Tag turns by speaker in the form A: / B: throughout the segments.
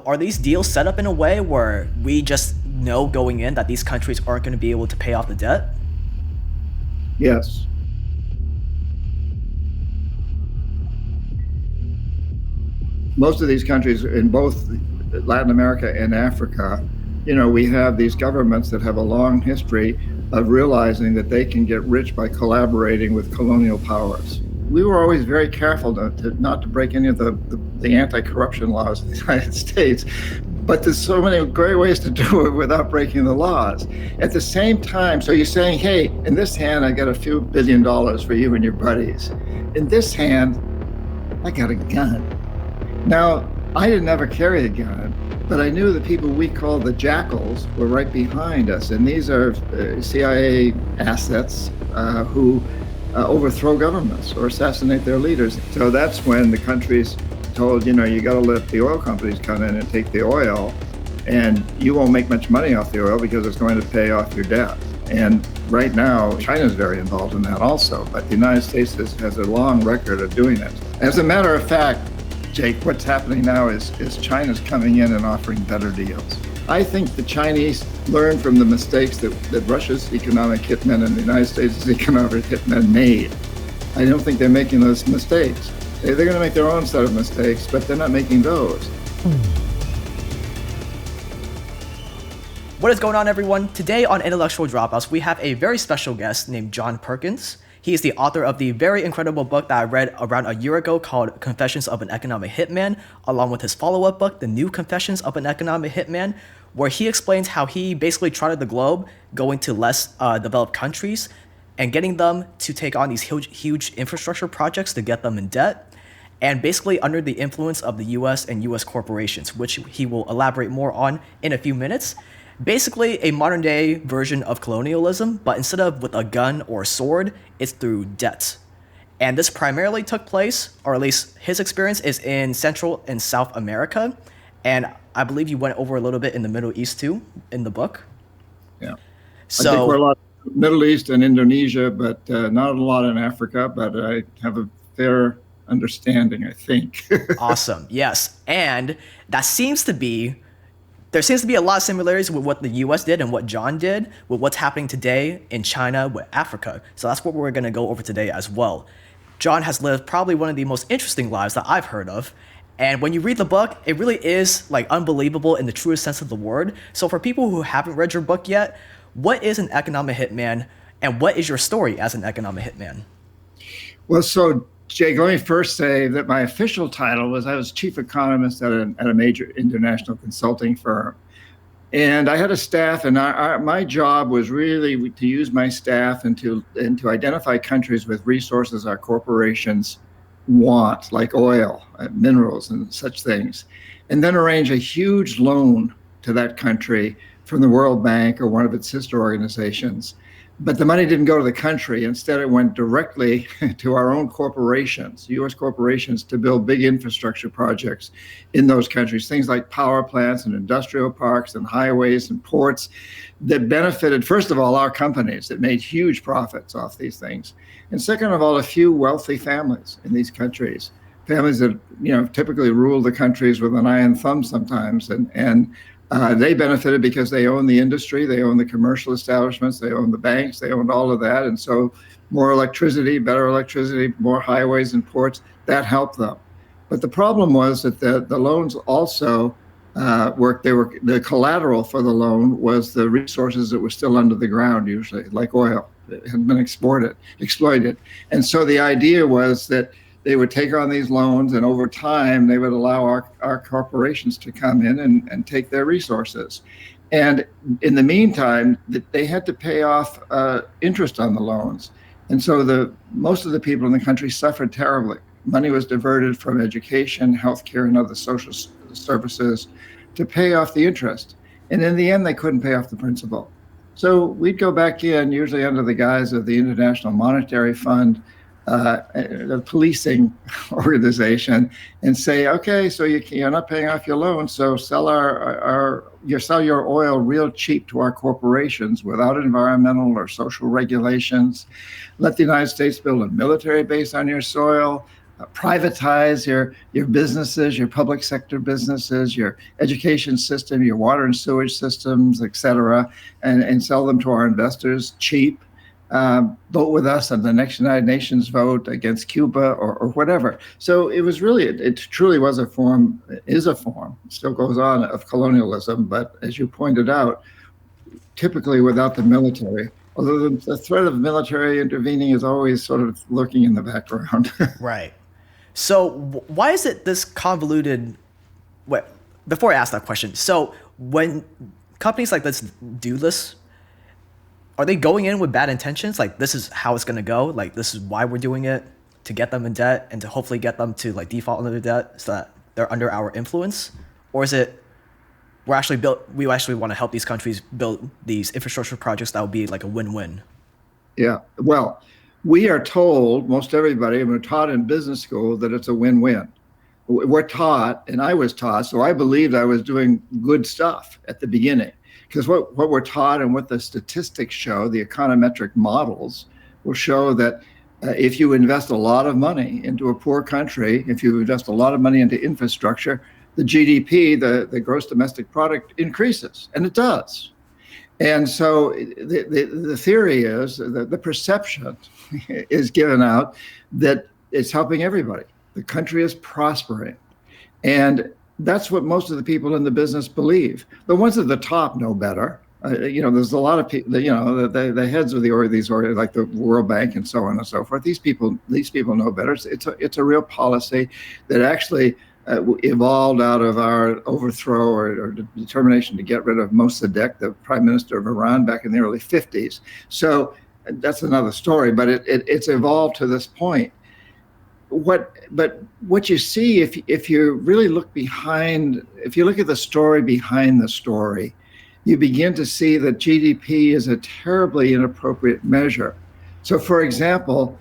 A: Are these deals set up in a way where we just know going in that these countries aren't going to be able to pay off the debt?
B: Yes. Most of these countries in both Latin America and Africa, we have these governments that have a long history of realizing that they can get rich by collaborating with colonial powers. We were always very careful not to break any of the anti-corruption laws of the United States, but there's so many great ways to do it without breaking the laws. At the same time, so you're saying, hey, in this hand, I got a few $1 billion for you and your buddies. In this hand, I got a gun. Now, I didn't ever carry a gun, but I knew the people we call the jackals were right behind us. And these are CIA assets who overthrow governments or assassinate their leaders. So that's when the countries told, you got to let the oil companies come in and take the oil, and you won't make much money off the oil because it's going to pay off your debt. And right now, China's very involved in that also, but the United States has a long record of doing it. As a matter of fact, Jake, what's happening now is China's coming in and offering better deals. I think the Chinese learned from the mistakes that Russia's economic hitmen and the United States' economic hitmen made. I don't think they're making those mistakes. They're going to make their own set of mistakes, but they're not making those.
A: What is going on, everyone? Today on Intellectual Dropouts, we have a very special guest named John Perkins. He is the author of the very incredible book that I read around a year ago called Confessions of an Economic Hitman, along with his follow-up book, The New Confessions of an Economic Hitman, where he explains how he basically trotted the globe, going to less developed countries and getting them to take on these huge infrastructure projects to get them in debt, and basically under the influence of the US and US corporations, which he will elaborate more on in a few minutes. Basically a modern day version of colonialism, but instead of with a gun or a sword, it's through debt. And this primarily took place, or at least his experience is in Central and South America. And I believe you went over a little bit in the Middle East too, in the book.
B: Yeah.
A: So,
B: I think we're a lot in Middle East and Indonesia, but not a lot in Africa, but I have a fair understanding, I think.
A: awesome, yes. And there seems to be a lot of similarities with what the US did and what John did with what's happening today in China with Africa. So that's what we're going to go over today as well. John has lived probably one of the most interesting lives that I've heard of. And when you read the book, it really is like unbelievable in the truest sense of the word. So for people who haven't read your book yet, what is an economic hitman and what is your story as an economic hitman?
B: Well, so Jake, let me first say that my official title was I was chief economist at a major international consulting firm. And I had a staff, and my job was really to use my staff and to identify countries with resources our corporations want, like oil, minerals, and such things, and then arrange a huge loan to that country from the World Bank or one of its sister organizations. But the money didn't go to the country. Instead, it went directly to our own corporations, U.S. corporations, to build big infrastructure projects in those countries, things like power plants and industrial parks and highways and ports that benefited, first of all, our companies that made huge profits off these things. And second of all, a few wealthy families in these countries, families that typically rule the countries with an iron thumb sometimes, and they benefited because they own the industry, they own the commercial establishments, they own the banks, they owned all of that. And so more electricity, better electricity, more highways and ports, that helped them. But the problem was that the loans also worked. The collateral for the loan was the resources that were still under the ground, usually, like oil that had been exploited. And so the idea was that they would take on these loans, and over time, they would allow our corporations to come in and take their resources. And in the meantime, they had to pay off interest on the loans. And so most of the people in the country suffered terribly. Money was diverted from education, healthcare, and other social services to pay off the interest. And in the end, they couldn't pay off the principal. So we'd go back in, usually under the guise of the International Monetary Fund, the policing organization, and say, okay, so you're not paying off your loan, so sell sell your oil real cheap to our corporations without environmental or social regulations. Let the United States build a military base on your soil. privatize your businesses, your public sector businesses, your education system, your water and sewage systems, et cetera, and sell them to our investors cheap. Vote with us on the next United Nations vote against Cuba or whatever. So it was really, it truly was a form, is a form, still goes on, of colonialism. But as you pointed out, typically without the military, although the threat of military intervening is always sort of lurking in the background.
A: Right. So why is it this convoluted? Wait, before I ask that question, so when companies like this do this, are they going in with bad intentions? Like, this is how it's going to go. Like, this is why we're doing it, to get them in debt and to hopefully get them to like default under their debt so that they're under our influence? Or is it we actually want to help these countries build these infrastructure projects that will be like a win-win?
B: Yeah. Well, we are told, most everybody, and we're taught in business school, that it's a win-win. We're taught, and I was taught, so I believed I was doing good stuff at the beginning. Because what we're taught and what the statistics show, the econometric models will show that if you invest a lot of money into a poor country, if you invest a lot of money into infrastructure, the GDP, the gross domestic product, increases, and it does. And so the theory is, the perception is given out that it's helping everybody. The country is prospering. And that's what most of the people in the business believe. The ones at the top know better. There's a lot of people, the heads of these like the World Bank and so on and so forth. These people know better. It's a real policy that actually evolved out of our overthrow or determination to get rid of Mossadegh, the prime minister of Iran, back in the early 50s. So that's another story, but it's evolved to this point. But what you see, if you really look behind, if you look at the story behind the story, you begin to see that GDP is a terribly inappropriate measure. So, for example,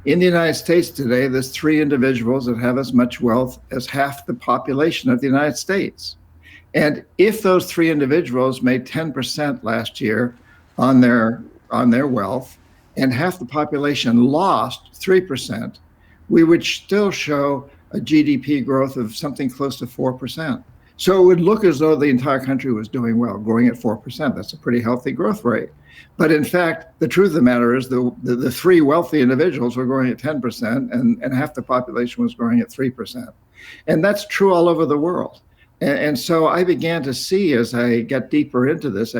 B: in the United States today, there's 3 individuals that have as much wealth as half the population of the United States. And if those 3 individuals made 10% last year on their wealth, and half the population lost 3%, we would still show a GDP growth of something close to 4%. So it would look as though the entire country was doing well, growing at 4%. That's a pretty healthy growth rate. But in fact, the truth of the matter is the 3 wealthy individuals were growing at 10%, and half the population was growing at 3%. And that's true all over the world. And so I began to see, as I got deeper into this, I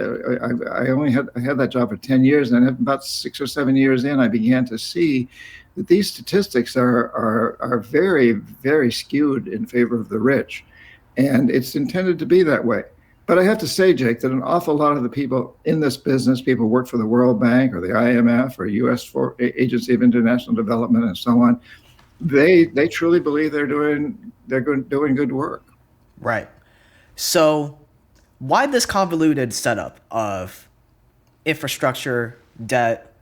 B: had that job for 10 years, and about 6 or 7 years in, I began to see that these statistics are very, very skewed in favor of the rich. And it's intended to be that way. But I have to say, Jake, that an awful lot of the people in this business, people who work for the World Bank or the IMF or U.S. Agency of International Development and so on, they truly believe they're doing good work.
A: Right. So why this convoluted setup of infrastructure, debt?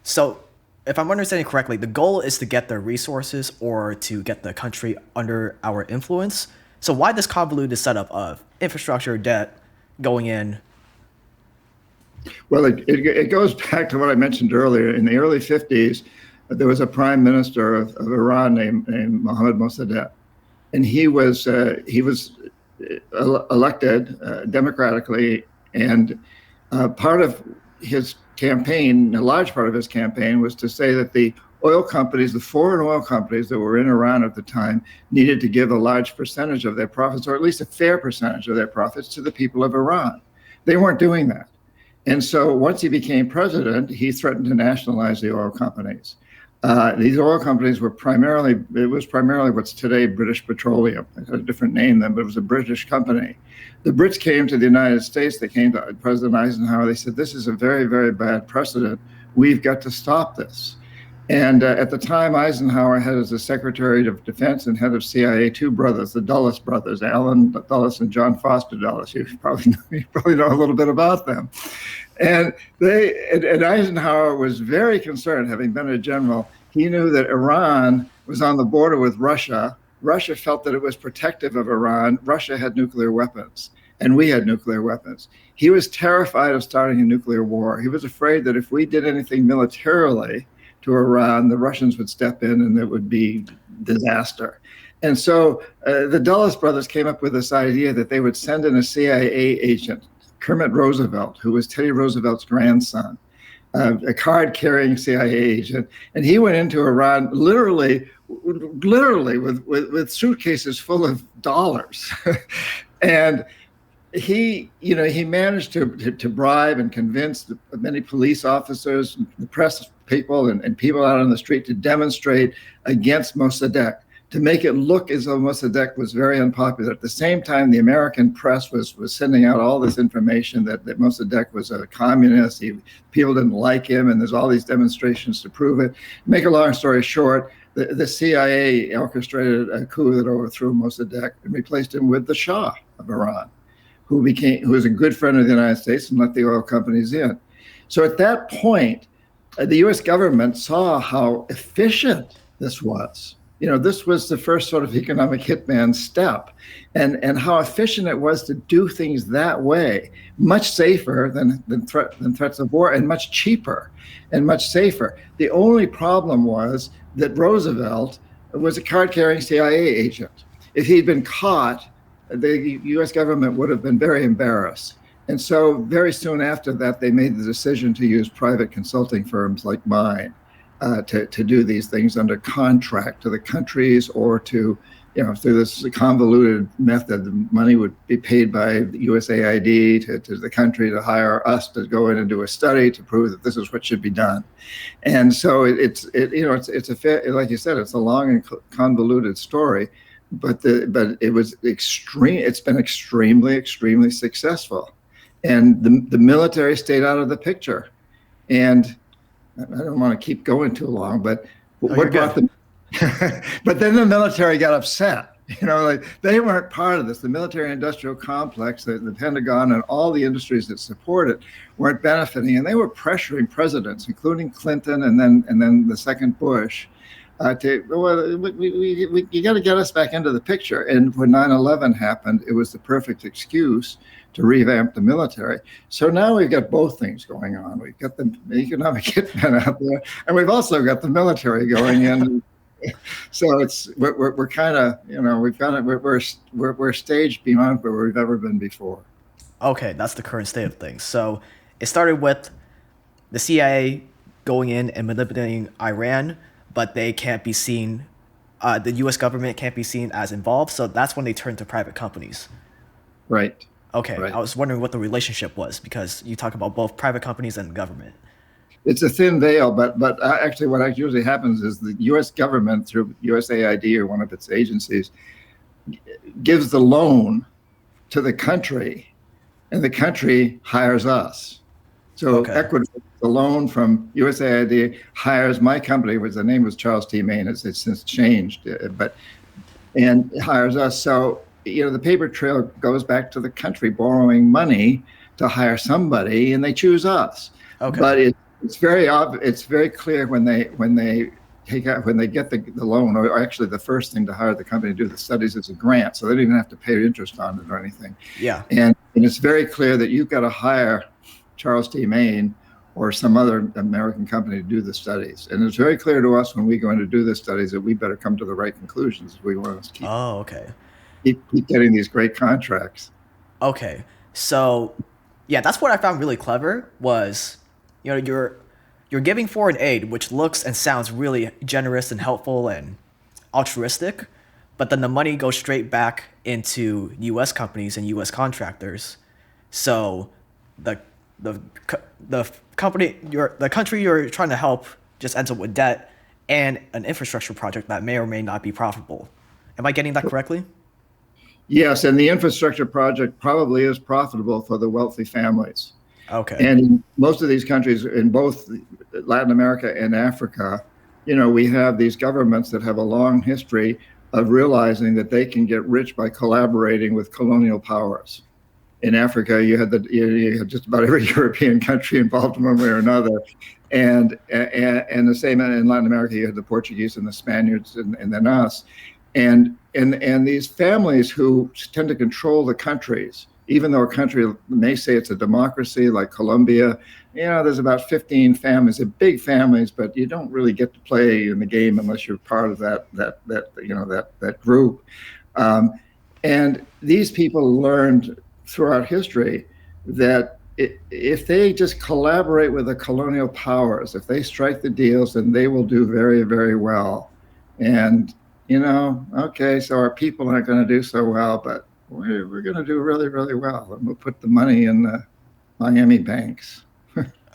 A: So if I'm understanding correctly, the goal is to get the resources or to get the country under our influence. So why this convoluted setup of infrastructure, debt, going in?
B: Well, it goes back to what I mentioned earlier. In the early 50s, there was a prime minister of Iran named Mohammad Mossadegh, and he was elected democratically, and part of his campaign, a large part of his campaign, was to say that the oil companies, the foreign oil companies that were in Iran at the time, needed to give a large percentage of their profits, or at least a fair percentage of their profits, to the people of Iran. They weren't doing that. And so once he became president, he threatened to nationalize the oil companies. These oil companies were primarily what's today British Petroleum. It had a different name then, but it was a British company. The Brits came to the United States. They came to President Eisenhower. They said, this is a very, very bad precedent. We've got to stop this. And at the time, Eisenhower had as the Secretary of Defense and head of CIA 2 brothers, the Dulles brothers, Alan Dulles and John Foster Dulles. You probably know a little bit about them. And Eisenhower was very concerned, having been a general. He knew that Iran was on the border with Russia. Russia felt that it was protective of Iran. Russia had nuclear weapons, and we had nuclear weapons. He was terrified of starting a nuclear war. He was afraid that if we did anything militarily, to Iran, the Russians would step in and it would be disaster. And so the Dulles brothers came up with this idea that they would send in a CIA agent, Kermit Roosevelt, who was Teddy Roosevelt's grandson, a card-carrying CIA agent, and he went into Iran literally with suitcases full of dollars, and he managed to bribe and convince many police officers, the press people, and people out on the street to demonstrate against Mossadegh, to make it look as though Mossadegh was very unpopular. At the same time, the American press was sending out all this information that Mossadegh was a communist. People didn't like him, and there's all these demonstrations to prove it. Make a long story short, the CIA orchestrated a coup that overthrew Mossadegh and replaced him with the Shah of Iran, who was a good friend of the United States and let the oil companies in. So at that point, the U.S. government saw how efficient this was. This was the first sort of economic hitman step, and how efficient it was to do things that way, much safer than threats of war, and much cheaper and much safer. The only problem was that Roosevelt was a card-carrying CIA agent. If he'd been caught, the U.S. government would have been very embarrassed. And so very soon after that, they made the decision to use private consulting firms like mine to do these things under contract to the countries, or to, through this convoluted method, the money would be paid by the USAID to the country to hire us to go in and do a study to prove that this is what should be done. And so it's like you said, it's a long and convoluted story, but it was extreme. It's been extremely successful, and the military stayed out of the picture. And I don't want to keep going too long, but what brought them? But then the military got upset. They weren't part of this. The military-industrial complex, the Pentagon, and all the industries that support it weren't benefiting, and they were pressuring presidents, including Clinton, and then the second Bush, you got to get us back into the picture. And when 9/11 happened, it was the perfect excuse to revamp the military. So now we've got both things going on. We've got the economic hitman out there, and we've also got the military going in. So we're kind of, we're staged beyond where we've ever been before.
A: Okay, that's the current state of things. So it started with the CIA going in and manipulating Iran, but they can't be seen. The U.S. government can't be seen as involved. So that's when they turned to private companies.
B: Right.
A: Okay,
B: right.
A: I was wondering what the relationship was, because you talk about both private companies and government.
B: It's a thin veil, but actually what usually happens is the U.S. government, through USAID or one of its agencies, gives the loan to the country, and the country hires us. So Equitable, the loan from USAID, hires my company, which the name was Charles T. Main. It's since changed, and hires us. So the paper trail goes back to the country borrowing money to hire somebody, and they choose us. Okay. But it's very clear when they get the loan, or actually the first thing to hire the company to do the studies is a grant, so they don't even have to pay interest on it or anything. Yeah. And it's very clear that you've got to hire Charles T. Main or some other American company to do the studies. And it's very clear to us when we go in to do the studies that we better come to the right conclusions if we want to keep.
A: Oh, okay.
B: Keep getting these great contracts.
A: Okay, so yeah, that's what I found really clever was, you're giving foreign aid, which looks and sounds really generous and helpful and altruistic, but then the money goes straight back into U.S. companies and U.S. contractors. So the country you're trying to help just ends up with debt and an infrastructure project that may or may not be profitable. Am I getting that correctly?
B: Yes, and the infrastructure project probably is profitable for the wealthy families.
A: Okay.
B: And in most of these countries, in both Latin America and Africa, we have these governments that have a long history of realizing that they can get rich by collaborating with colonial powers. In Africa, you had just about every European country involved in one way or another, and the same in Latin America. You had the Portuguese and the Spaniards, and then us. And these families who tend to control the countries, even though a country may say it's a democracy like Colombia, there's about 15 families. They're big families, but you don't really get to play in the game unless you're part of that group. And these people learned throughout history that if they just collaborate with the colonial powers, if they strike the deals, then they will do very, very well. And, okay, so our people aren't going to do so well, but we're going to do really, really well. And we'll put the money in the Miami banks.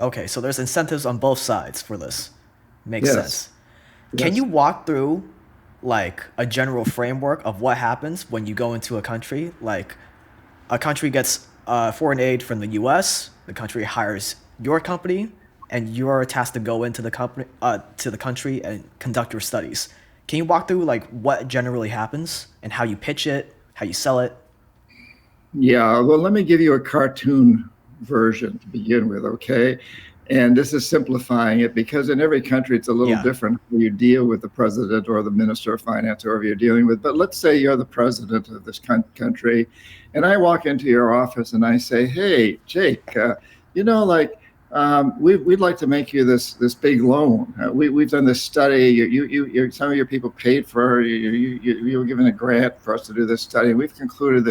A: Okay, so there's incentives on both sides for this. Makes
B: Yes.
A: sense. Can you walk through like a general framework of what happens when you go into a country? Like a country gets foreign aid from the U.S., the country hires your company, and you're tasked to go into the country and conduct your studies. Can you walk through like what generally happens and how you pitch it, how you sell it?
B: Yeah, well, let me give you a cartoon version to begin with, okay? And this is simplifying it because in every country it's a little different how you deal with the president or the minister of finance or whoever you're dealing with. But let's say you're the president of this country, and I walk into your office and I say, "Hey, Jake, we'd like to make you this big loan. We've done this study. You some of your people paid for. You were given a grant for us to do this study. We've concluded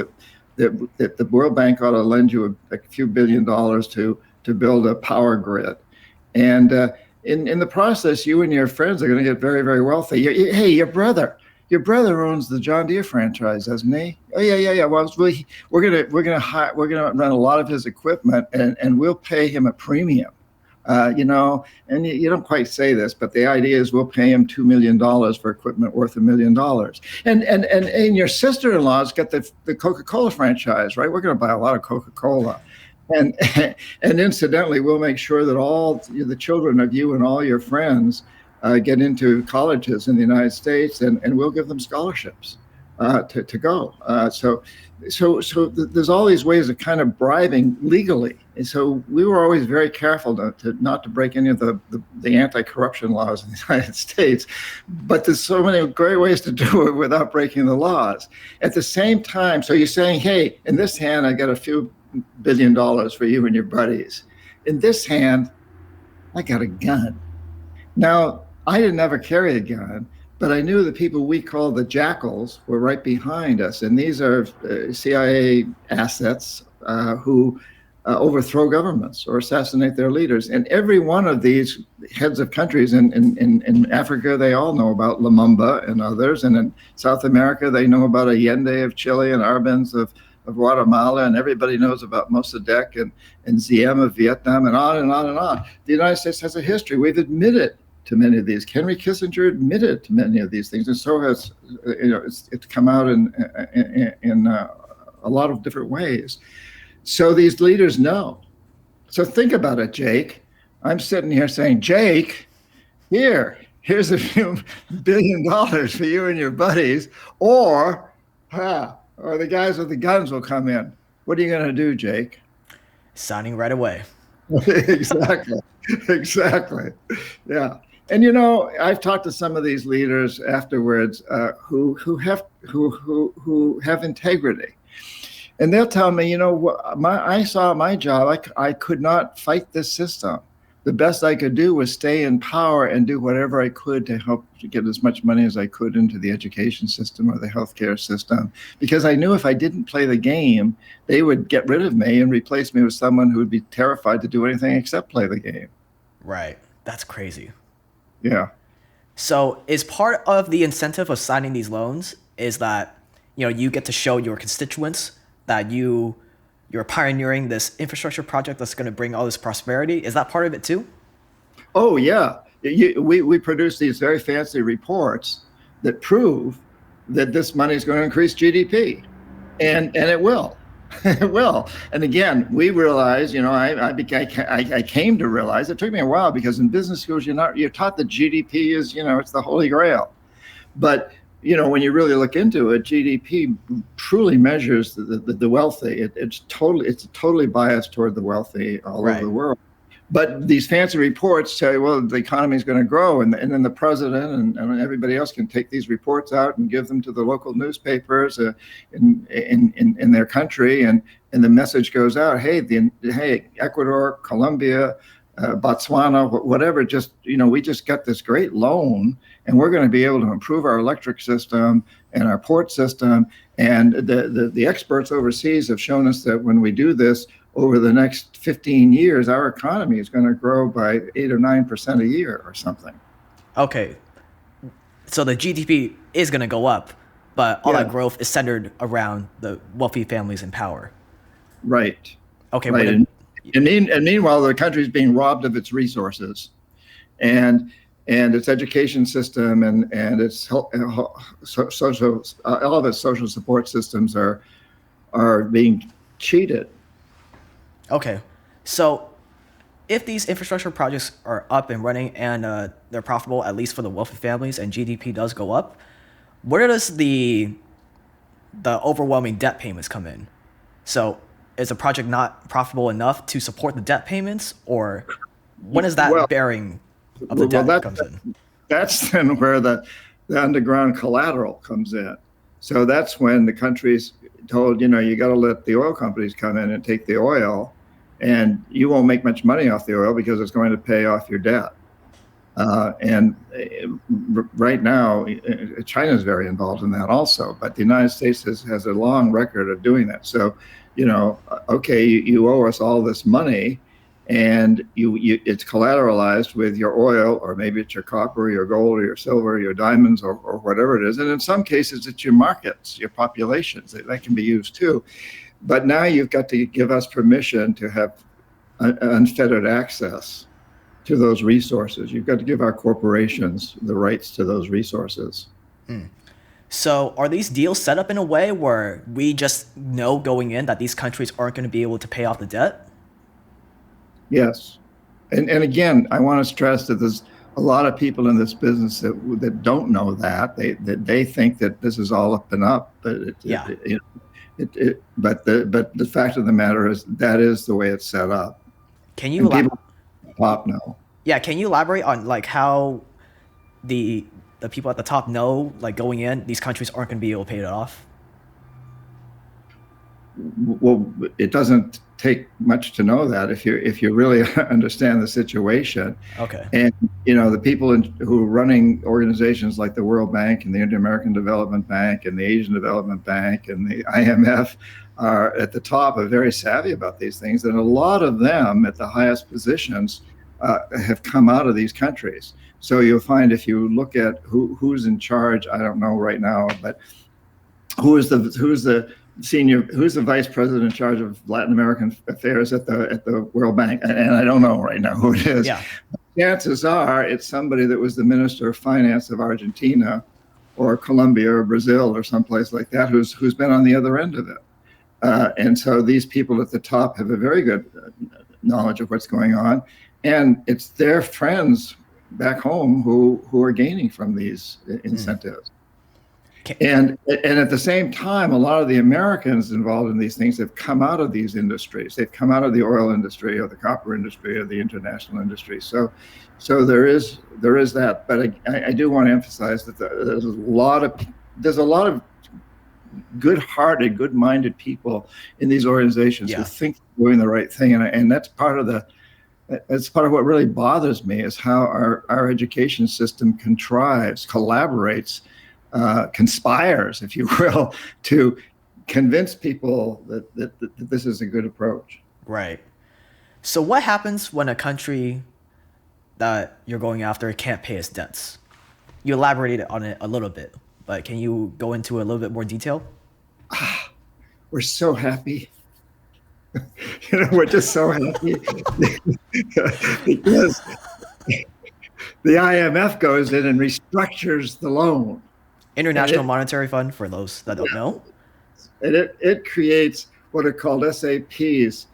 B: that the World Bank ought to lend you a few $billions to build a power grid. And in the process, you and your friends are going to get very, very wealthy. Hey, your brother owns the John Deere franchise, doesn't he? Oh yeah. Well, we're gonna run a lot of his equipment, and we'll pay him a premium. And you don't quite say this, but the idea is we'll pay him $2 million for equipment worth $1 million. And your sister-in-law's got the Coca-Cola franchise, right? We're going to buy a lot of Coca-Cola. And incidentally, we'll make sure that all the children of you and all your friends get into colleges in the United States, and we'll give them scholarships to go. So there's all these ways of kind of bribing legally. And so we were always very careful not to break any of the anti-corruption laws in the United States. But there's so many great ways to do it without breaking the laws. At the same time, so you're saying, hey, in this hand, I got a few $1 billion for you and your buddies. In this hand, I got a gun. Now, I didn't ever carry a gun, but I knew the people we call the jackals were right behind us. And these are CIA assets who overthrow governments or assassinate their leaders. And every one of these heads of countries in Africa, they all know about Lumumba and others. And in South America, they know about Allende of Chile and Arbenz of Guatemala, and everybody knows about Mossadegh and Diem of Vietnam, and on and on and on. The United States has a history. We've admitted to many of these. Henry Kissinger admitted to many of these things, and so has it's come out in a lot of different ways. So these leaders know. So think about it, Jake. I'm sitting here saying, Jake, here's a few $1 billion for you and your buddies, or the guys with the guns will come in. What are you going to do, Jake?
A: Signing right away.
B: Exactly. Yeah. And I've talked to some of these leaders afterwards who have integrity, and they'll tell me, I saw my job. I could not fight this system. The best I could do was stay in power and do whatever I could to help to get as much money as I could into the education system or the healthcare system, because I knew if I didn't play the game, they would get rid of me and replace me with someone who would be terrified to do anything except play the game.
A: Right. That's crazy.
B: Yeah.
A: So is part of the incentive of signing these loans is that, you get to show your constituents that you're pioneering this infrastructure project that's going to bring all this prosperity. Is that part of it too?
B: Oh, yeah. We produce these very fancy reports that prove that this money is going to increase GDP. And it will. It will. And again, we realize, I came to realize, it took me a while because in business schools, you're taught that GDP is, it's the holy grail. But when you really look into it, GDP truly measures the wealthy. It's totally biased toward the wealthy all over the world. But these fancy reports say, well, the economy is going to grow, and then the president and everybody else can take these reports out and give them to the local newspapers in their country, and and the message goes out, hey, Ecuador, Colombia, Botswana, whatever, we just got this great loan, and we're going to be able to improve our electric system and our port system. And the experts overseas have shown us that when we do this over the next 15 years, our economy is going to grow by 8 or 9% a year or something.
A: Okay. So the GDP is going to go up, but all that growth is centered around the wealthy families in power.
B: Right.
A: Okay.
B: Right. And meanwhile, the country is being robbed of its resources, and its education system and its social, all of its social support systems are being cheated.
A: Okay. So if these infrastructure projects are up and running and they're profitable, at least for the wealthy families, and GDP does go up, where does the overwhelming debt payments come in? So is a project not profitable enough to support the debt payments, or when is that bearing of the debt comes in?
B: That's then where the underground collateral comes in. So that's when the country's told, you got to let the oil companies come in and take the oil, and you won't make much money off the oil because it's going to pay off your debt. Right now, China is very involved in that also, but the United States has a long record of doing that. So, okay, you owe us all this money, and it's collateralized with your oil, or maybe it's your copper, or your gold, or your silver, or your diamonds, or whatever it is. And in some cases, it's your markets, your populations. That can be used too. But now you've got to give us permission to have unfettered access to those resources. You've got to give our corporations the rights to those resources.
A: So are these deals set up in a way where we just know going in that these countries aren't going to be able to pay off the debt?
B: Yes. And again, I want to stress that there's a lot of people in this business that don't know that. They think that this is all up and up, but but the fact of the matter is that is the way it's set up.
A: Can you
B: people at the top know?
A: Yeah, can you elaborate on like how the people at the top know, like going in, these countries aren't going to be able to pay it off?
B: Well, it doesn't take much to know that if you really understand the situation.
A: Okay.
B: And the people who are running organizations like the World Bank and the Inter-American Development Bank and the Asian Development Bank and the IMF are at the top, are very savvy about these things, and a lot of them at the highest positions have come out of these countries. So you'll find, if you look at who's in charge, I don't know right now, but who's the vice president in charge of Latin American affairs at the World Bank, and I don't know right now who it is.
A: Yeah.
B: Chances are it's somebody that was the Minister of Finance of Argentina or Colombia or Brazil or someplace like that who's been on the other end of it. And so these people at the top have a very good knowledge of what's going on, and it's their friends back home who are gaining from these incentives. And at the same time, a lot of the Americans involved in these things have come out of these industries. They've come out of the oil industry or the copper industry or the international industry. So there is that. But I do want to emphasize that there's a lot of good-hearted, good-minded people in these organizations who think they're doing the right thing, and that's part of what really bothers me, is how our education system collaborates, conspires, if you will, to convince people that this is a good approach.
A: Right. So what happens when a country that you're going after can't pay its debts? You elaborated on it a little bit, but can you go into a little bit more detail?
B: We're so happy. We're just so happy because the IMF goes in and restructures the loan.
A: International Monetary Fund, for those that don't know.
B: And it creates what are called SAPs,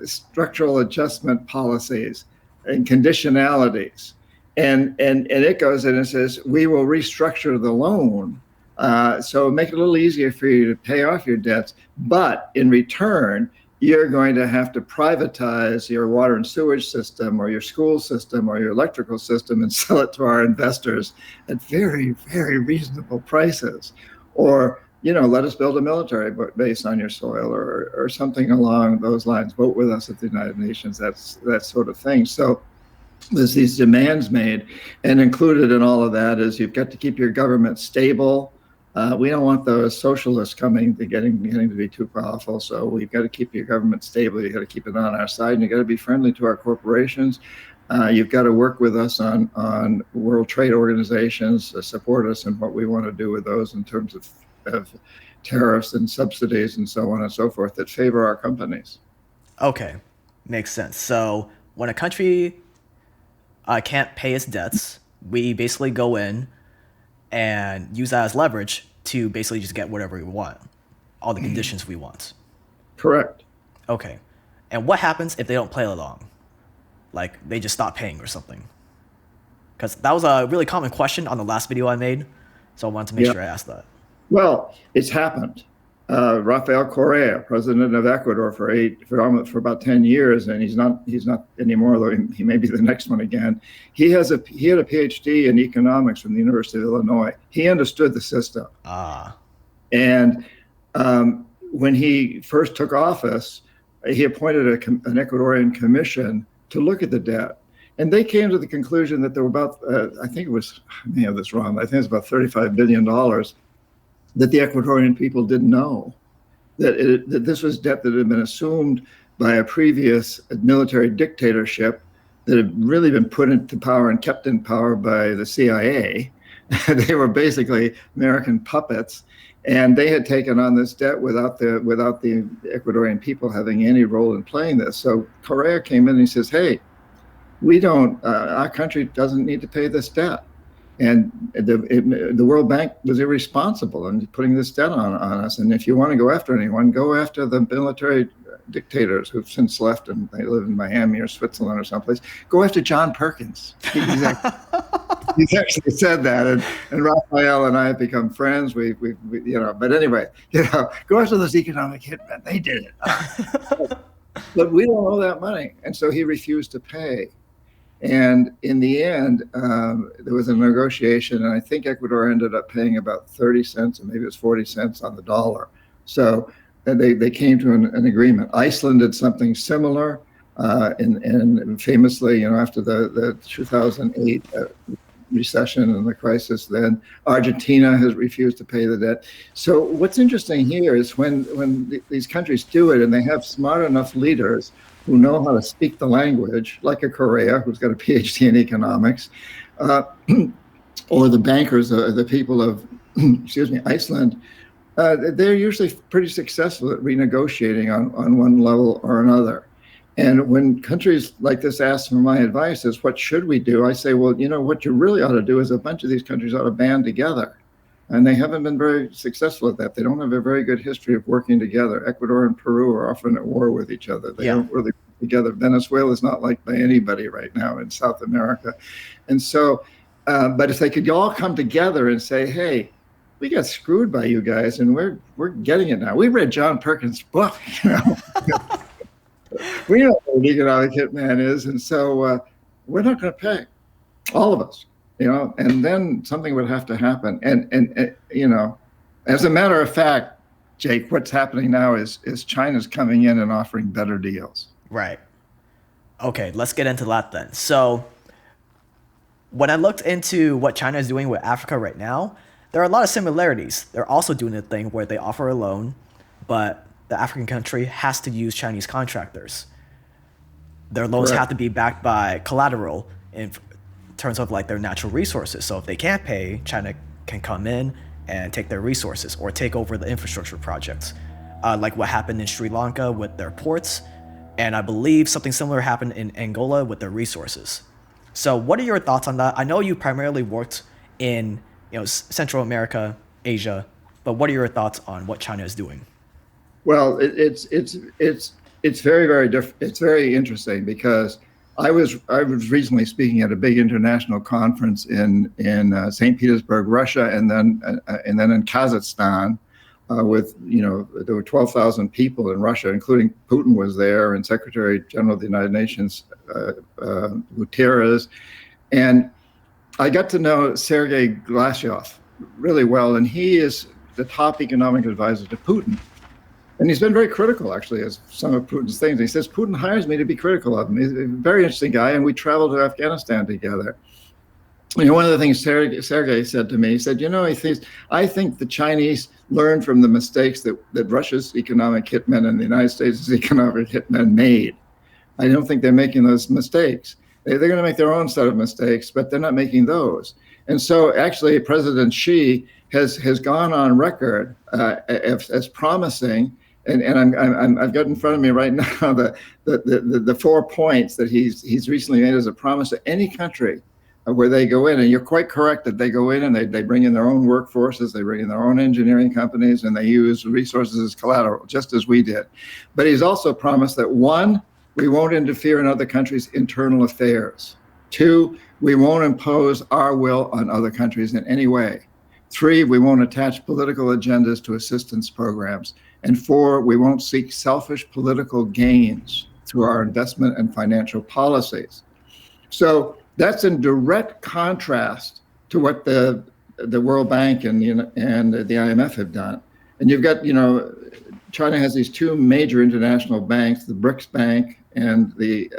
B: structural adjustment policies and conditionalities. And it goes in and says, we will restructure the loan. So make it a little easier for you to pay off your debts. But in return, you're going to have to privatize your water and sewage system or your school system or your electrical system and sell it to our investors at very, very reasonable prices. Or let us build a military base on your soil, or something along those lines. Vote with us at the United Nations. That sort of thing. So there's these demands made, and included in all of that is you've got to keep your government stable. We don't want those socialists getting to be too powerful. So we've got to keep your government stable. You've got to keep it on our side, and you've got to be friendly to our corporations. You've got to work with us on World Trade Organizations, support us in what we want to do with those in terms of tariffs and subsidies and so on and so forth that favor our companies.
A: Okay, makes sense. So when a country can't pay its debts, we basically go in and use that as leverage to basically just get whatever we want, all the conditions we want.
B: Correct.
A: Okay. And what happens if they don't play along? Like they just stop paying or something? Because that was a really common question on the last video I made, so I wanted to make sure I asked that.
B: Well, it's happened. Rafael Correa, president of Ecuador for about 10 years, and he's not anymore, though he may be the next one again. He had a PhD in economics from the University of Illinois. He understood the system. And when he first took office, he appointed an Ecuadorian commission to look at the debt. And they came to the conclusion that there were about, I may have this wrong, I think it's about $35 billion that the Ecuadorian people didn't know, that this was debt that had been assumed by a previous military dictatorship that had really been put into power and kept in power by the CIA. They were basically American puppets, and they had taken on this debt without the Ecuadorian people having any role in playing this. So Correa came in and he says, "Hey, our country doesn't need to pay this debt." And the World Bank was irresponsible in putting this debt on us. And if you want to go after anyone, go after the military dictators who've since left and they live in Miami or Switzerland or someplace. Go after John Perkins. He's actually said that. And Raphael and I have become friends. We but anyway, go after those economic hitmen. They did it. But we don't owe that money. And so he refused to pay. And in the end, there was a negotiation, and I think Ecuador ended up paying about 30 cents, or maybe it was 40 cents on the dollar. So they came to an agreement. Iceland did something similar, and famously, after the 2008 recession and the crisis, then Argentina has refused to pay the debt. So what's interesting here is when these countries do it, and they have smart enough leaders who know how to speak the language, like a Correa, who's got a PhD in economics, or the bankers, the people of, Iceland, they're usually pretty successful at renegotiating on one level or another. And when countries like this ask for my advice is, what should we do? I say, well, what you really ought to do is a bunch of these countries ought to band together. And they haven't been very successful at that. They don't have a very good history of working together. Ecuador and Peru are often at war with each other. They don't really work together. Venezuela is not liked by anybody right now in South America. And so, but if they could all come together and say, hey, we got screwed by you guys, and we're getting it now. We read John Perkins' book, We know what an economic hitman is, and so we're not going to pay, all of us. And then something would have to happen. And as a matter of fact, Jake, what's happening now is China's coming in and offering better deals.
A: Right. Okay, let's get into that then. So when I looked into what China is doing with Africa right now, there are a lot of similarities. They're also doing the thing where they offer a loan, but the African country has to use Chinese contractors. Their loans have to be backed by collateral in terms of like their natural resources. So if they can't pay, China can come in and take their resources or take over the infrastructure projects, like what happened in Sri Lanka with their ports, and I believe something similar happened in Angola with their resources. So what are your thoughts on that? I know you primarily worked in Central America, Asia, but what are your thoughts on what China is doing?
B: Well, it's very, very different. It's very interesting because I was recently speaking at a big international conference in St. Petersburg, Russia, and then in Kazakhstan, with there were 12,000 people in Russia, including Putin was there, and Secretary General of the United Nations Guterres, and I got to know Sergei Glashow really well, and he is the top economic advisor to Putin. And he's been very critical, actually, as some of Putin's things. He says, Putin hires me to be critical of him. He's a very interesting guy, and we traveled to Afghanistan together. One of the things Sergei said to me, he said, I think the Chinese learned from the mistakes that Russia's economic hitmen and the United States' economic hitmen made. I don't think they're making those mistakes. They're going to make their own set of mistakes, but they're not making those. And so actually, President Xi has gone on record as promising, and I've got in front of me right now the 4 points that he's recently made as a promise to any country where they go in. And you're quite correct that they go in and they bring in their own workforces, they bring in their own engineering companies, and they use resources as collateral, just as we did. But he's also promised that 1, we won't interfere in other countries' internal affairs. 2, we won't impose our will on other countries in any way. 3, we won't attach political agendas to assistance programs. And 4, we won't seek selfish political gains through our investment and financial policies. So that's in direct contrast to what the World Bank and the IMF have done. And you've got, China has these 2 major international banks, the BRICS Bank and the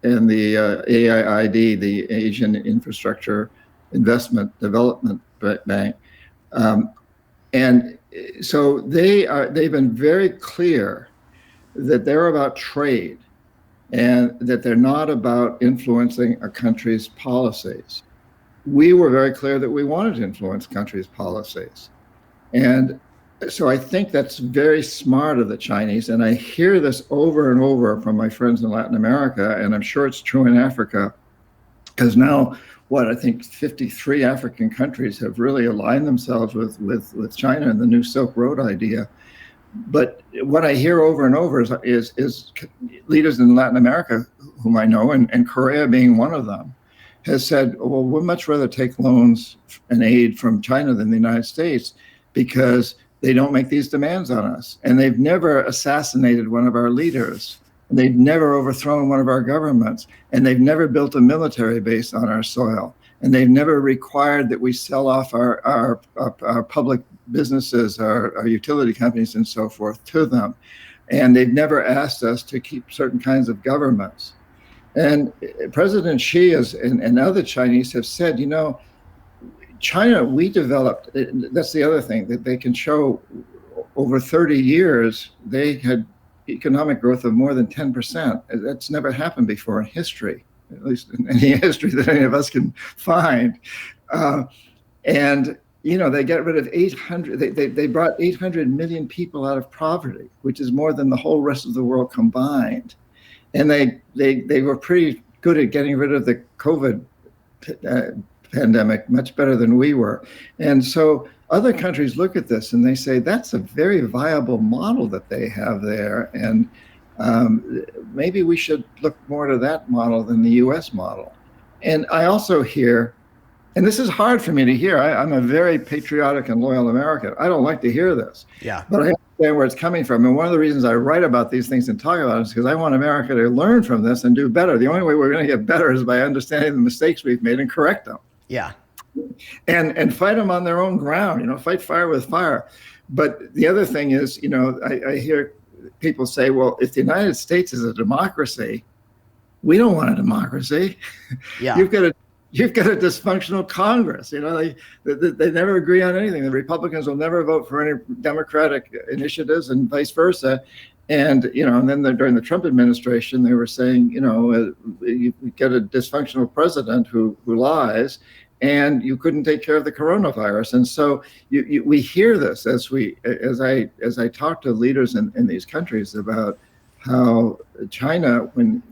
B: AIID, the Asian Infrastructure Investment Development Bank, and so they've been very clear that they're about trade and that they're not about influencing a country's policies. We were very clear that we wanted to influence countries' policies, and so I think that's very smart of the Chinese, and I hear this over and over from my friends in Latin America, and I'm sure it's true in Africa, because now, I think 53 African countries have really aligned themselves with China and the new Silk Road idea. But what I hear over and over is leaders in Latin America, whom I know, and Korea being one of them, has said, well, we'd much rather take loans and aid from China than the United States, because they don't make these demands on us. And they've never assassinated one of our leaders. And they've never overthrown one of our governments. And they've never built a military base on our soil. And they've never required that we sell off our public businesses, our utility companies and so forth to them. And they've never asked us to keep certain kinds of governments. And President Xi and other Chinese have said, China, we developed, that's the other thing, that they can show over 30 years, they had economic growth of more than 10%. That's never happened before in history, at least in any history that any of us can find. And, they got rid of 800, they brought 800 million people out of poverty, which is more than the whole rest of the world combined. And they were pretty good at getting rid of the COVID pandemic, much better than we were. And so other countries look at this and they say, that's a very viable model that they have there. And maybe we should look more to that model than the US model. And I also hear, and this is hard for me to hear, I'm a very patriotic and loyal American. I don't like to hear this.
A: Yeah.
B: But I understand where it's coming from. And one of the reasons I write about these things and talk about it is because I want America to learn from this and do better. The only way we're going to get better is by understanding the mistakes we've made and correct them.
A: Yeah.
B: And fight them on their own ground, fight fire with fire. But the other thing is, I hear people say, well, if the United States is a democracy, we don't want a democracy.
A: Yeah.
B: You've got a dysfunctional Congress. They never agree on anything. The Republicans will never vote for any Democratic initiatives and vice versa. And, and then during the Trump administration, they were saying, you get a dysfunctional president who lies, and you couldn't take care of the coronavirus. And so we hear this as I talk to leaders in these countries about how China, when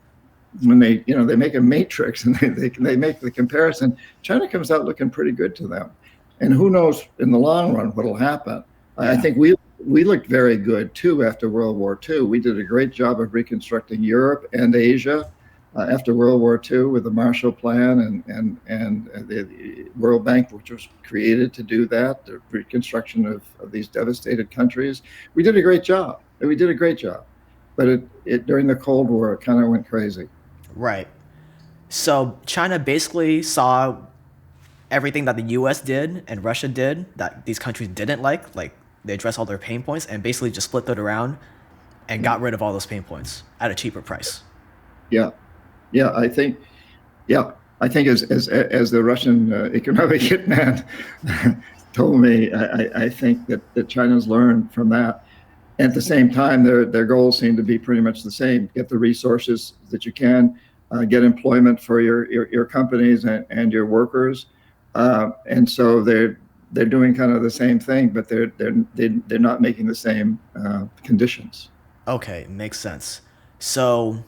B: they make a matrix and they make the comparison, China comes out looking pretty good to them. And who knows in the long run what'll happen. Yeah. I think we looked very good too after World War II. We did a great job of reconstructing Europe and Asia after World War II with the Marshall Plan and the World Bank, which was created to do that, the reconstruction of these devastated countries. We did a great job. But it during the Cold War, it kind of went crazy.
A: Right. So China basically saw everything that the U.S. did and Russia did that these countries didn't like they addressed all their pain points and basically just flipped it around and
B: Yeah.
A: got rid of all those pain points at a cheaper price.
B: Yeah. Yeah. Yeah, I think as the Russian economic hitman told me, I think that China's learned from that. At the same time, their goals seem to be pretty much the same: get the resources that you can, get employment for your companies and your workers, and so they're doing kind of the same thing, but they're not making the same conditions.
A: Okay, makes sense. So,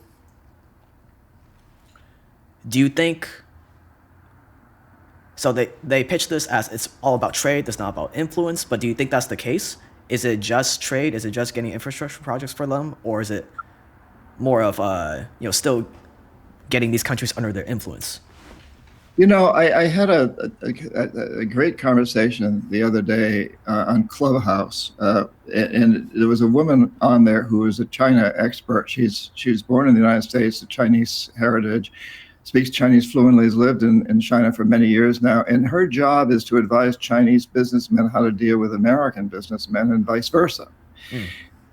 A: do you think so they pitch this as it's all about trade, it's not about influence, but do you think that's the case? Is it just trade? Is it just getting infrastructure projects for them, or is it more of still getting these countries under their influence?
B: I had a great conversation the other day on Clubhouse, and there was a woman on there who was a China expert. She was born in the United States, of Chinese heritage, speaks Chinese fluently, has lived in China for many years now, and her job is to advise Chinese businessmen how to deal with American businessmen and vice versa.
A: Mm.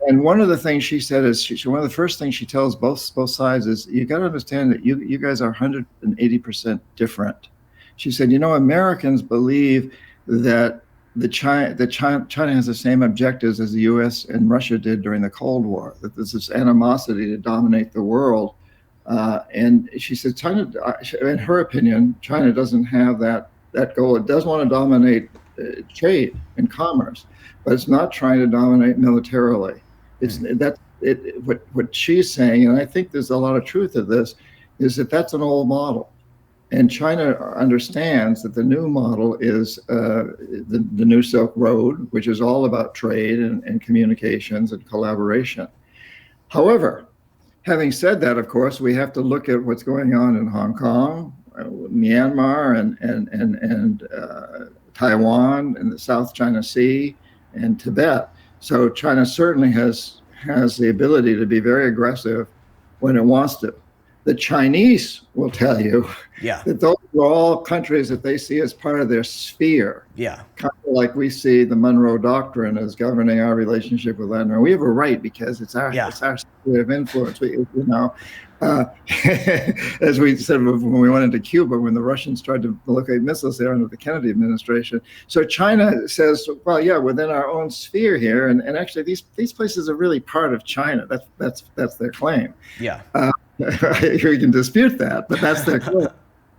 B: And one of the things she said is one of the first things she tells both sides is you got to understand that you guys are 180% different. She said, Americans believe that China has the same objectives as the U.S. and Russia did during the Cold War. That there's this animosity to dominate the world. And she said, China, in her opinion, China doesn't have that goal. It does want to dominate trade and commerce, but it's not trying to dominate militarily. What she's saying, and I think there's a lot of truth to this, is that that's an old model, and China understands that the new model is the new Silk Road, which is all about trade and communications and collaboration. However, having said that, of course, we have to look at what's going on in Hong Kong, Myanmar, and Taiwan, and the South China Sea, and Tibet. So China certainly has the ability to be very aggressive when it wants to. The Chinese will tell you that those are all countries that they see as part of their sphere.
A: Yeah.
B: Kind of like we see the Monroe Doctrine as governing our relationship with Latin America. We have a right because it's our sphere of influence. As we said when we went into Cuba, when the Russians tried to locate missiles there under the Kennedy administration. So China says, well, yeah, within our own sphere here, and actually these places are really part of China. That's their claim.
A: Yeah.
B: We can dispute that, but that's their claim.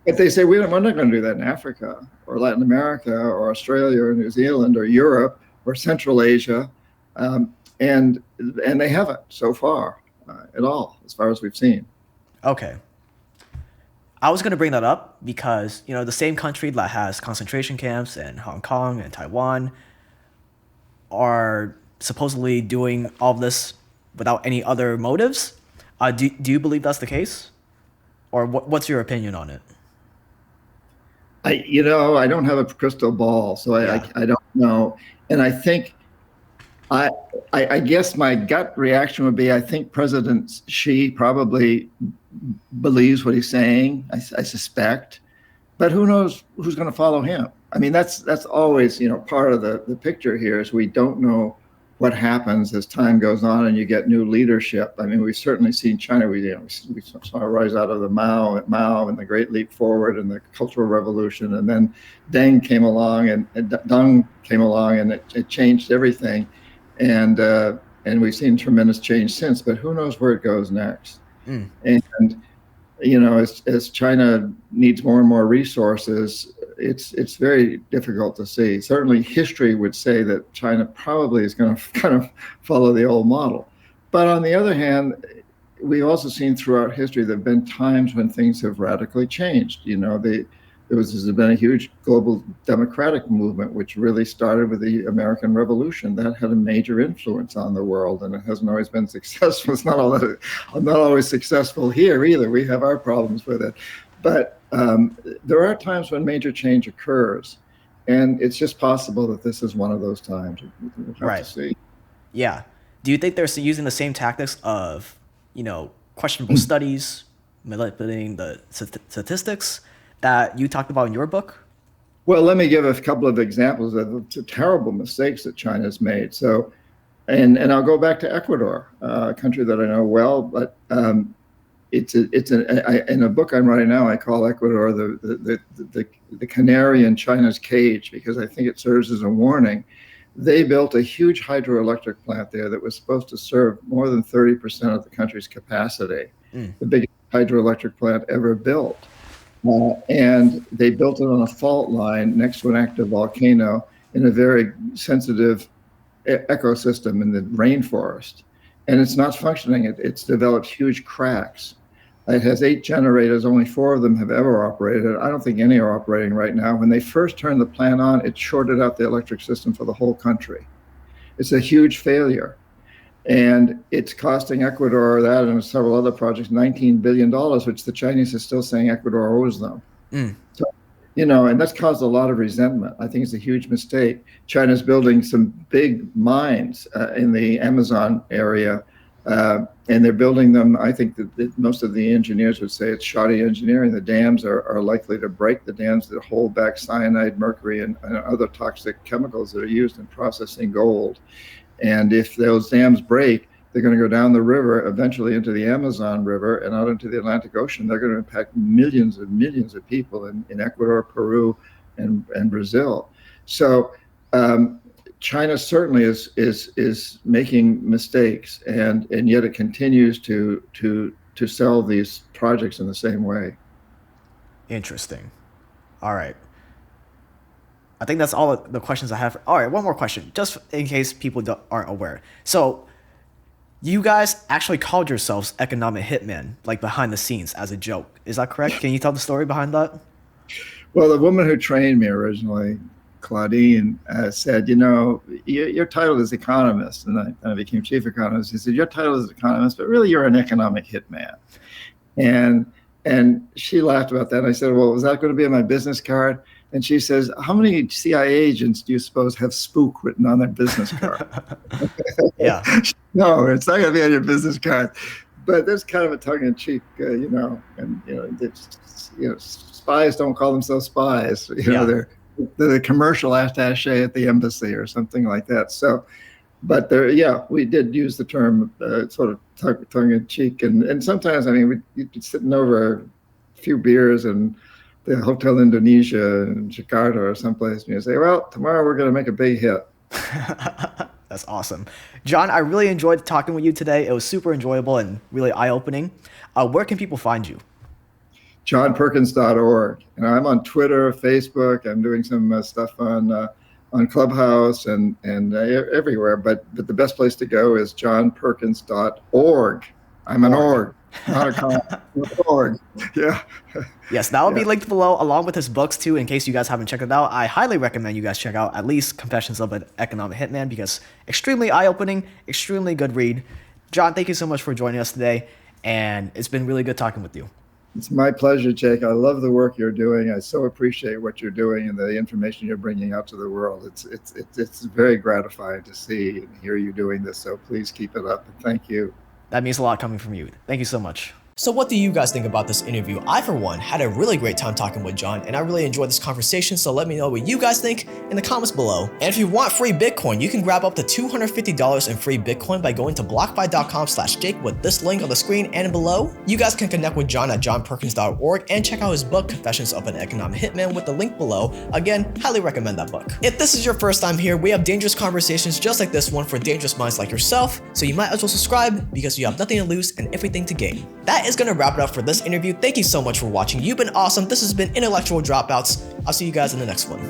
B: But they say we're not going to do that in Africa or Latin America or Australia or New Zealand or Europe or Central Asia, and they haven't so far at all, as far as we've seen.
A: Okay. I was going to bring that up because, the same country that has concentration camps in Hong Kong and Taiwan are supposedly doing all of this without any other motives. Do you believe that's the case? Or what's your opinion on it?
B: I don't have a crystal ball, so I don't know. And I think, I guess my gut reaction would be, I think President Xi probably believes what he's saying, I suspect, but who knows who's going to follow him? I mean, that's always, part of the picture here is we don't know what happens as time goes on and you get new leadership. I mean, we've certainly seen China. We saw a rise out of the Mao and the Great Leap Forward and the Cultural Revolution, and then Deng came along and Deng came along, and it changed everything, and we've seen tremendous change since. But who knows where it goes next? Mm. And as China needs more and more resources, it's very difficult to see. Certainly history would say that China probably is going to kind of follow the old model. But on the other hand, we've also seen throughout history there have been times when things have radically changed. There's been a huge global democratic movement, which really started with the American Revolution. That had a major influence on the world, and it hasn't always been successful. It's not always successful here either. We have our problems with it. But there are times when major change occurs, and it's just possible that this is one of those times. We'll have to see.
A: Yeah. Do you think they're using the same tactics of, questionable studies, manipulating the statistics that you talked about in your book?
B: Well, let me give a couple of examples of the terrible mistakes that China's made. So, and I'll go back to Ecuador, a country that I know well, but in a book I'm writing now, I call Ecuador the canary in China's cage, because I think it serves as a warning. They built a huge hydroelectric plant there that was supposed to serve more than 30% of the country's capacity, the biggest hydroelectric plant ever built. And they built it on a fault line next to an active volcano in a very sensitive ecosystem in the rainforest. And it's not functioning. It's developed huge cracks. It has 8 generators. Only 4 of them have ever operated. I don't think any are operating right now. When they first turned the plant on, it shorted out the electric system for the whole country. It's a huge failure. And it's costing Ecuador, that and several other projects, $19 billion, which the Chinese are still saying Ecuador owes them. So, and that's caused a lot of resentment. I think it's a huge mistake. China's building some big mines in the Amazon area, and they're building them. I think that most of the engineers would say it's shoddy engineering. The dams are likely to break, the dams that hold back cyanide, mercury, and other toxic chemicals that are used in processing gold. And if those dams break, they're going to go down the river, eventually into the Amazon River and out into the Atlantic Ocean. They're going to impact millions and millions of people in Ecuador, Peru, and Brazil. So China certainly is making mistakes, and yet it continues to sell these projects in the same way.
A: Interesting. All right. I think that's all the questions I have. All right, one more question, just in case people aren't aware. So you guys actually called yourselves economic hitman, like behind the scenes as a joke. Is that correct? Can you tell the story behind that?
B: Well, the woman who trained me originally, Claudine, said, your title is economist, and I became chief economist. He said, your title is economist, but really you're an economic hitman. And she laughed about that. And I said, well, was that going to be on my business card? And she says, how many CIA agents do you suppose have spook written on their business card?
A: Yeah.
B: No, it's not going to be on your business card. But there's kind of a tongue-in-cheek, spies don't call themselves spies. They're the commercial attaché at the embassy or something like that. So, but we did use the term sort of tongue-in-cheek. And sometimes, we'd be sitting over a few beers and the Hotel Indonesia in Jakarta or someplace, and you say, well, tomorrow we're going to make a big hit.
A: That's awesome. John, I really enjoyed talking with you today. It was super enjoyable and really eye-opening. Where can people find you?
B: johnperkins.org. I'm on Twitter, Facebook. I'm doing some stuff on Clubhouse and everywhere. But the best place to go is johnperkins.org. I'm an org. Not a org. Yeah.
A: Yes, that will be linked below along with his books too, in case you guys haven't checked it out. I highly recommend you guys check out at least Confessions of an Economic Hitman, because extremely eye-opening, extremely good read. John, thank you so much for joining us today, and it's been really good talking with you.
B: It's my pleasure, Jake. I love the work you're doing. I so appreciate what you're doing and the information you're bringing out to the world. It's very gratifying to see and hear you doing this, so please keep it up, and thank you.
A: That means a lot coming from you. Thank you so much. So what do you guys think about this interview? I, for one, had a really great time talking with John, and I really enjoyed this conversation, so let me know what you guys think in the comments below. And if you want free Bitcoin, you can grab up to $250 in free Bitcoin by going to blockfi.com/Jake with this link on the screen and below. You guys can connect with John at johnperkins.org and check out his book, Confessions of an Economic Hitman, with the link below. Again, highly recommend that book. If this is your first time here, we have dangerous conversations just like this one for dangerous minds like yourself, so you might as well subscribe because you have nothing to lose and everything to gain. That is going to wrap it up for this interview. Thank you so much for watching. You've been awesome. This has been Intellectual Dropouts. I'll see you guys in the next one.